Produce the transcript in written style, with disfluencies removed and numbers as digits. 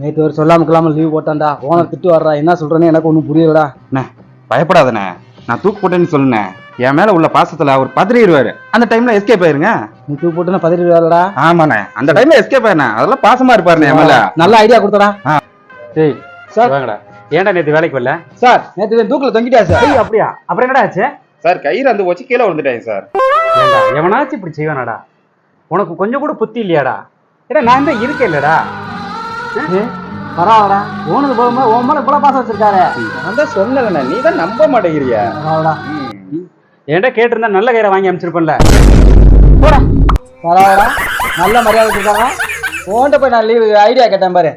நேற்று ஒரு சொல்லாம லீவ் போட்டான்டா. ஓனர் திட்டு வர்றா. என்ன சொல்றேன்னு எனக்கு ஒன்றும் புரியலடா. அண்ணே பயப்படாதண்ணே, நான் தூக்கு போட்டேன்னு சொல்லுனேன். என் மேல உள்ள பாசத்துல அவர் பதறிடுவாரு. அந்த டைம்ல எஸ்கேப் ஆயிருங்க. நீ தூக்கு போட்டுன்னா பதறிடுவாருடா. ஆமாண்ணே, அந்த டைம்ல எஸ்கேப் ஆயிருண்ணே. அதெல்லாம் பாசமா இருப்பாருண்ணே என் மேல. நல்ல ஐடியா கொடுத்தடா. டேய் சார் வாங்கடா. ஏன்டா நேற்று வேலைக்கு வரல? சார் நேற்று தூக்கில் தொங்கிட்டியா சார்? ஐயோ அப்படியா? அப்புறம் என்னடா ஆச்சு? சார் கயிறு அந்த வச்சு கீழே வந்துட்டேன் சார். ஏண்டா எவனாச்சும் இப்படி செய்வானாடா? உனக்கு கொஞ்சம் கூட புத்தி இல்லையாடா? ஏடா நான் தான் இருக்கேன் இல்லடா. பரவாயில்லடா. ஓனது போகும்போது உன் மேல இவ்வளவு பாசம் வச்சிருக்காரு. நான் தான் சொன்னேண்ணே, நீ தான் நம்ப மாட்டேங்கிறியா? பரவாயில்லடா. ஏன்டா கேட்டிருந்தா நல்ல கயிறை வாங்கி அனுப்பிச்சிருப்பேன்ல. பரவாயில்லடா. நல்ல மரியாதை வச்சிருக்காங்க. உன்கிட்ட போய் நான் லீவு ஐடியா கேட்டேன் பாரு.